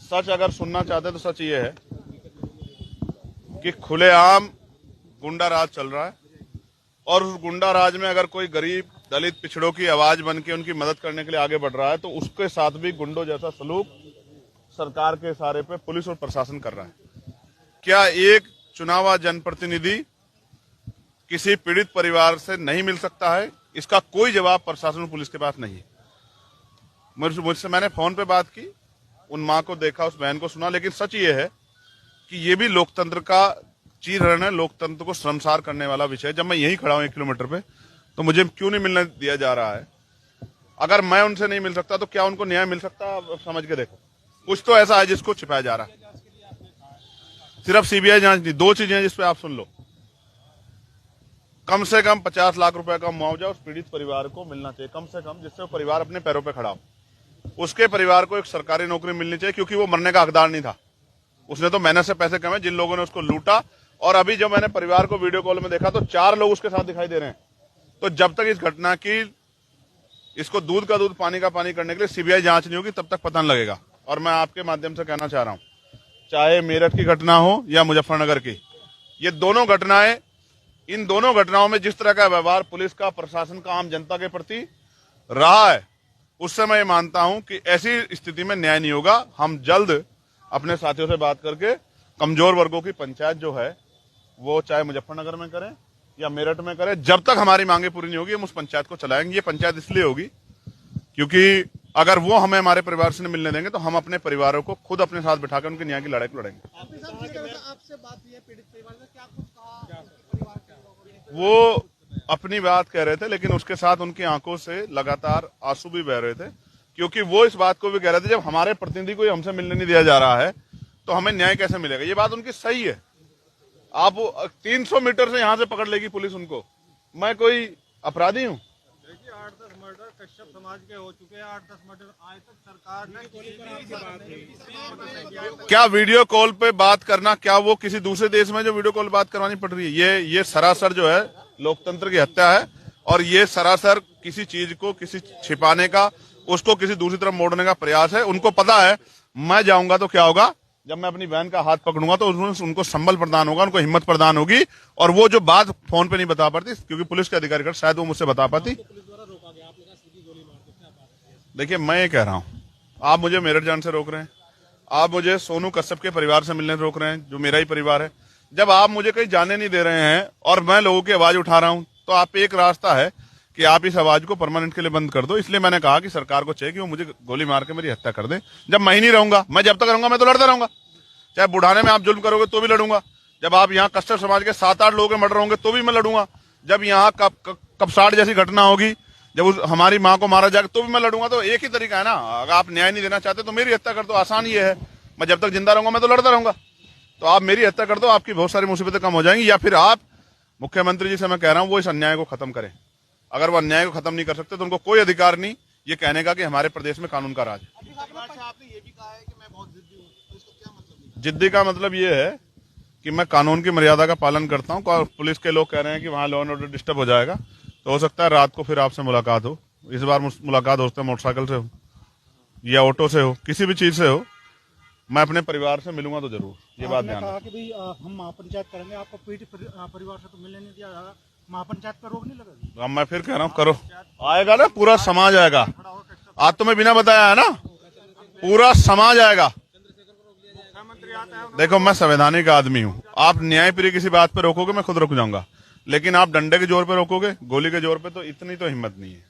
सच अगर सुनना चाहते तो सच ये है कि खुलेआम गुंडा राज चल रहा है और उस गुंडा राज में अगर कोई गरीब दलित पिछड़ों की आवाज बन के उनकी मदद करने के लिए आगे बढ़ रहा है तो उसके साथ भी गुंडों जैसा सलूक सरकार के इशारे पे पुलिस और प्रशासन कर रहा है। क्या एक चुनावा जनप्रतिनिधि किसी पीड़ित परिवार से नहीं मिल सकता है? इसका कोई जवाब प्रशासन और पुलिस के पास नहीं है। मुझसे मैंने फोन पे बात की, उन मां को देखा, उस बहन को सुना, लेकिन सच ये है कि ये भी लोकतंत्र का चीरहरण है, लोकतंत्र को शर्मसार करने वाला विषय है। जब मैं यहीं खड़ा हूं 1 किलोमीटर पे तो मुझे क्यों नहीं मिलने दिया जा रहा है? अगर मैं उनसे नहीं मिल सकता तो क्या उनको न्याय मिल सकता? समझ के देखो, कुछ तो ऐसा है जिसको छिपाया जा रहा है। सिर्फ सीबीआई जांच नहीं, 2 चीजें जिसपे आप सुन लो। कम से कम 50 लाख रुपए का मुआवजा उस पीड़ित परिवार को मिलना चाहिए, कम से कम, जिससे वो परिवार अपने पैरों पे खड़ा हो। उसके परिवार को एक सरकारी नौकरी मिलनी चाहिए, क्योंकि वो मरने का हकदार नहीं था। उसने तो मेहनत से पैसे कमाए, जिन लोगों ने उसको लूटा। और अभी जब मैंने परिवार को वीडियो कॉल में देखा तो 4 लोग उसके साथ दिखाई दे रहे हैं। तो जब तक इस घटना की, इसको दूध का दूध पानी का पानी करने के लिए सीबीआई जांच नहीं होगी, तब तक पता नहीं लगेगा। और मैं आपके माध्यम से कहना चाह रहा हूं, चाहे मेरठ की घटना हो या मुजफ्फरनगर की, ये दोनों घटनाएं, इन दोनों घटनाओं में जिस तरह का व्यवहार पुलिस का, प्रशासन का आम जनता के प्रति रहा है, उससे मैं ये मानता हूं कि ऐसी स्थिति में न्याय नहीं होगा। हम जल्द अपने साथियों से बात करके कमजोर वर्गों की पंचायत जो है वो चाहे मुजफ्फरनगर में करें या मेरठ में करें, जब तक हमारी मांगे पूरी नहीं होगी हम उस पंचायत को चलाएंगे। ये पंचायत इसलिए होगी क्योंकि अगर वो हमें हमारे परिवार से नहीं मिलने देंगे तो हम अपने परिवारों को खुद अपने साथ बिठाकर उनके न्याय की लड़ाई को लड़ेंगे। आपसे बात हुई है पीड़ित परिवार से, क्या कुछ कहा? वो अपनी बात कह रहे थे, लेकिन उसके साथ उनकी आंखों से लगातार आंसू भी बह रहे थे, क्योंकि वो इस बात को भी कह रहे थे, जब हमारे प्रतिनिधि को हमसे मिलने नहीं दिया जा रहा है तो हमें न्याय कैसे मिलेगा? ये बात उनकी सही है। आप 300 मीटर से यहां से पकड़ लेगी पुलिस उनको। मैं कोई अपराधी हूं? देखिए 8-10 मर्डर कश्यप समाज के हो चुके हैं, 8-10 मर्डर आज तक सरकार ने क्या वीडियो कॉल पे बात करना, क्या वो किसी दूसरे देश में जो वीडियो कॉल बात करवानी पड़ रही है? ये सरासर जो है लोकतंत्र की हत्या है और ये सरासर किसी चीज को किसी छिपाने का, उसको किसी दूसरी तरफ मोड़ने का प्रयास है। उनको पता है मैं जाऊंगा तो क्या होगा, जब मैं अपनी बहन का हाथ पकड़ूंगा तो उनको संबल प्रदान होगा, उनको हिम्मत प्रदान होगी। और वो जो बात फोन पे नहीं बता पाती क्योंकि पुलिस के अधिकारी कर, शायद वो मुझसे बता पाती। देखिए मैं ये कह रहा हूं, आप मुझे मेरठ जाने से रोक रहे हैं, आप मुझे सोनू कश्यप के परिवार से मिलने से रोक रहे हैं, जो मेरा ही परिवार है। जब आप मुझे कहीं जाने नहीं दे रहे हैं और मैं लोगों की आवाज उठा रहा हूं, तो आप एक रास्ता है कि आप इस आवाज को परमानेंट के लिए बंद कर दो। इसलिए मैंने कहा कि सरकार को चाहिए कि वो मुझे गोली मार के मेरी हत्या कर दे। जब मैं ही नहीं रहूंगा, मैं जब तक रहूंगा मैं तो लड़ता रहूंगा। चाहे बुढ़ाने में आप जुल्म करोगे तो भी लड़ूंगा। जब आप यहाँ कश्यप समाज के 7-8 लोगों के मर्डर होंगे तो भी मैं लड़ूंगा। जब यहाँ कपसाड़ जैसी घटना होगी, जब हमारी माँ को मारा जाएगा तो भी मैं लड़ूंगा। तो एक ही तरीका है ना, अगर आप न्याय नहीं देना चाहते तो मेरी हत्या कर दो। आसान ये है, मैं जब तक जिंदा रहूंगा मैं तो लड़ता रहूंगा। तो आप मेरी हत्या कर दो, आपकी बहुत सारी मुसीबतें कम हो जाएंगी। या फिर आप मुख्यमंत्री जी से मैं कह रहा हूं वो इस अन्याय को खत्म करें। अगर वो अन्याय को खत्म नहीं कर सकते तो उनको कोई अधिकार नहीं ये कहने का कि हमारे प्रदेश में कानून का राज है। आपने ये भी कहा है कि मैं बहुत जिद्दी हूँ, तो इसका क्या मतलब? जिद्दी का मतलब ये है कि मैं कानून की मर्यादा का पालन करता हूँ। पुलिस के लोग कह रहे हैं कि वहाँ लॉ एंड ऑर्डर डिस्टर्ब हो जाएगा, तो हो सकता है रात को फिर आपसे मुलाकात हो। इस बार मुलाकात हो सकता है मोटरसाइकिल से हो या ऑटो से हो, किसी भी चीज से हो। मैं अपने परिवार से मिलूंगा तो जरूर, ये बात ध्यान कहा कि भाई हम महापंचायत करेंगे, आपको पीड़ित परिवार से तो मिलने नहीं दिया जाएगा, महापंचायत पर रोक नहीं लगेगी? अब मैं फिर कह रहा हूँ करो, आएगा ना पूरा समाज आएगा। आज तो मैं बिना बताया है ना, पूरा समाज आएगा। देखो मैं संवैधानिक आदमी हूँ, आप न्याय प्रिय किसी बात पे रोकोगे मैं खुद रुक जाऊंगा, लेकिन आप डंडे के जोर पे रोकोगे, गोली के जोर पे, तो इतनी तो हिम्मत नहीं है।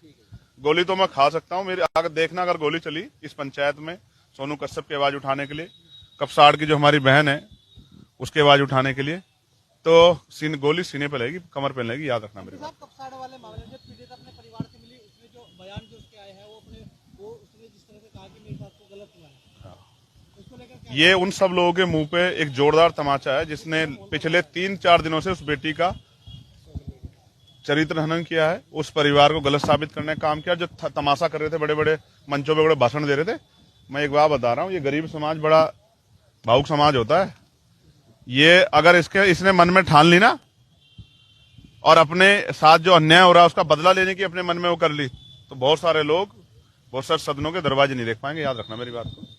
गोली तो मैं खा सकता हूँ, मेरी अगर देखना, अगर गोली चली इस पंचायत में सोनू कश्यप की आवाज उठाने के लिए, कपसाड़ की जो हमारी बहन है उसकी आवाज उठाने के लिए, तो गोली सीने पे लगेगी, कमर पे लगेगी, याद रखना मेरी बात। कपसाड़ वाले मामले में पीड़ित अपने परिवार से मिली, उसने जो बयान जो उसके आए हैं वो उसने जिस तरह से कहा कि मेरे साथ को गलत हुआ है, उसको लेकर ये उन सब लोगों के मुंह पे एक जोरदार तमाचा है जिसने पिछले 3-4 दिनों से उस बेटी का चरित्र हनन किया है, उस परिवार को गलत साबित करने का काम किया। जो तमाशा कर रहे थे, बड़े बड़े मंचों पे बड़े भाषण दे रहे थे, मैं एक बात बता रहा हूँ, ये गरीब समाज बड़ा भावुक समाज होता है। ये अगर इसने मन में ठान ली ना और अपने साथ जो अन्याय हो रहा है उसका बदला लेने की अपने मन में वो कर ली, तो बहुत सारे लोग बहुत सारे सदनों के दरवाजे नहीं देख पाएंगे, याद रखना मेरी बात को।